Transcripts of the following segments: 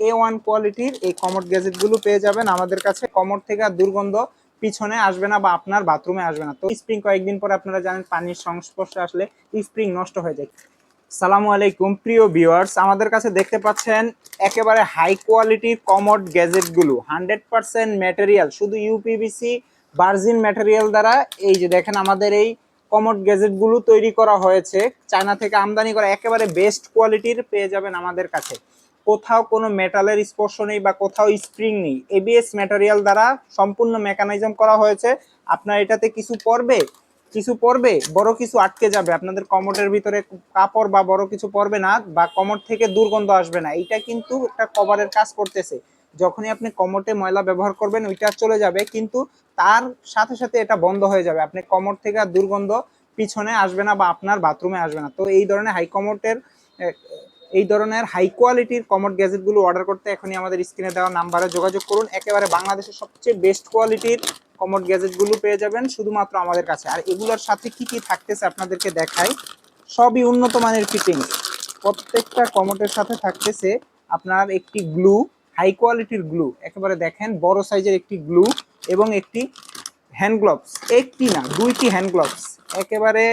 A1 কোয়ালিটির এই commode গ্যাজেটগুলো পেয়ে যাবেন আমাদের কাছে। কমোড থেকে আর দুর্গন্ধ পিছনে আসবে না বা আপনার বাথরুমে আসবে না। তো স্প্রিং কয়েকদিন পরে আপনারা জানেন পানির সংস্পর্শে আসলে স্প্রিং নষ্ট হয়ে যায়। সালামু আলাইকুম প্রিয় ভিউয়ার্স, আমাদের কাছে দেখতে পাচ্ছেন একেবারে হাই কোয়ালিটির কমোড গ্যাজেটগুলো 100% ম্যাটেরিয়াল, শুধু ইউপিভিসি ভার্জিন ম্যাটেরিয়াল দ্বারা এই যে দেখেন আমাদের এই কমোড গ্যাজেটগুলো তৈরি করা হয়েছে। চায়না থেকে আমদানি করা একেবারে বেস্ট কোয়ালিটির পেয়ে যাবেন আমাদের কাছে। কোথাও কোনো মেটালের স্পর্শ নেই বা কোথাও স্প্রিং নেই, এবিএস ম্যাটেরিয়াল দ্বারা সম্পূর্ণ মেকানিজম করা হয়েছে। আপনার এটাতে কিছু পড়বে বড় কিছু আটকে যাবে, আপনাদের কমোডের ভিতরে কাপড় বা বড় কিছু পড়বে না বা কমোড থেকে দুর্গন্ধ আসবে না। এইটা কিন্তু একটা কভারের কাজ করতেছে। যখনই আপনি কমোডে ময়লা ব্যবহার করবেন ওইটা চলে যাবে, কিন্তু তার সাথে সাথে এটা বন্ধ হয়ে যাবে। আপনি কমোড থেকে আর দুর্গন্ধ পিছনে আসবে না বা আপনার বাথরুমে আসবে না। তো এই ধরনের হাই কোয়ালিটির কমোড গ্যাজেটগুলো অর্ডার করতে এখনই আমাদের স্ক্রিনে দেওয়া নাম্বারে যোগাযোগ করুন। একেবারে বাংলাদেশের সবচেয়ে বেস্ট কোয়ালিটির কমোড গ্যাজেটগুলো পেয়ে যাবেন শুধুমাত্র আমাদের কাছে। আর এগুলোর সাথে কি কি থাকতেছে আপনাদেরকে দেখাই। সবই উন্নত মানের ফিটিংস। প্রত্যেকটা কমোডের সাথে থাকতেছে আপনার একটি গ্লু, হাই কোয়ালিটির গ্লু, একেবারে দেখেন বড় সাইজের একটি গ্লু এবং একটি হ্যান্ড গ্লোভস, একটি না দুইটি হ্যান্ড গ্লোভস, একেবারে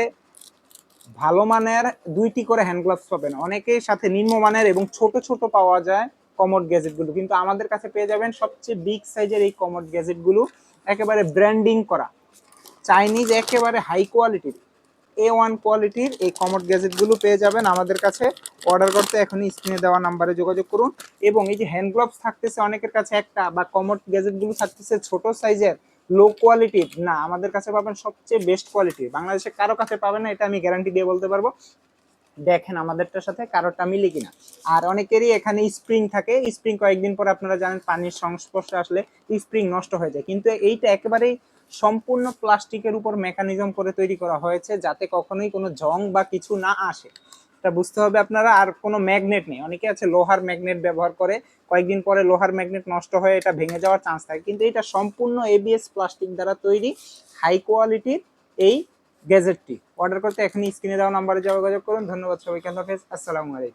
ভালো মানের দুইটি করে হ্যান্ড গ্লাভস পাবেন। অনেকের সাথে নিম্নমানের এবং ছোট ছোট পাওয়া যায় কমোড গ্যাজেটগুলো, কিন্তু আমাদের কাছে পেয়ে যাবেন সবচেয়ে বিগ সাইজের এই কমোড গ্যাজেটগুলো, একেবারে ব্র্যান্ডিং করা চাইনিজ একেবারে হাই কোয়ালিটির A1 কোয়ালিটির এই কমোড গ্যাজেটগুলো পেয়ে যাবেন আমাদের কাছে। অর্ডার করতে এখনই স্ক্রিনে দেওয়া নাম্বারে যোগাযোগ করুন। এবং এই যে হ্যান্ড গ্লাভস থাকতেছে অনেকের কাছে একটা, বা কমোড গ্যাজেটগুলো থাকতেছে ছোট সাইজের লো কোয়ালিটির, না আমাদের কাছে পাবেন সবচেয়ে বেস্ট কোয়ালিটির। বাংলাদেশে কারো কাছে পাবেন না, এটা আমি গ্যারান্টি দিয়ে বলতে পারবো। দেখেন আমাদেরটার সাথে কারোরটা মিলে কিনা। আর অনেকেরই এখানে স্প্রিং থাকে, স্প্রিং কয়েকদিন পরে আপনারা জানেন পানির সংস্পর্শে আসলে স্প্রিং নষ্ট হয়ে যায়, কিন্তু এইটা একেবারেই সম্পূর্ণ প্লাস্টিকের উপর মেকানিজম করে তৈরি করা হয়েছে যাতে কখনোই কোনো জং বা কিছু না আসে। এটা বুঝতে হবে আপনারা। আর কোনো ম্যাগনেট নেই, অনেকে আছে লোহার ম্যাগনেট ব্যবহার করে, কয়েকদিন পরে লোহার ম্যাগনেট নষ্ট হয়ে এটা ভেঙে যাওয়ার চান্স থাকে, কিন্তু এটা সম্পূর্ণ এবিএস প্লাস্টিক দ্বারা তৈরি হাই কোয়ালিটির এই গ্যাজেটটি। অর্ডার করতে এখনই স্ক্রিনে দেওয়া নাম্বারে যোগাযোগ করুন। ধন্যবাদ সবাইকে, আল্লাহ হাফেজ, আসসালামু আলাইকুম।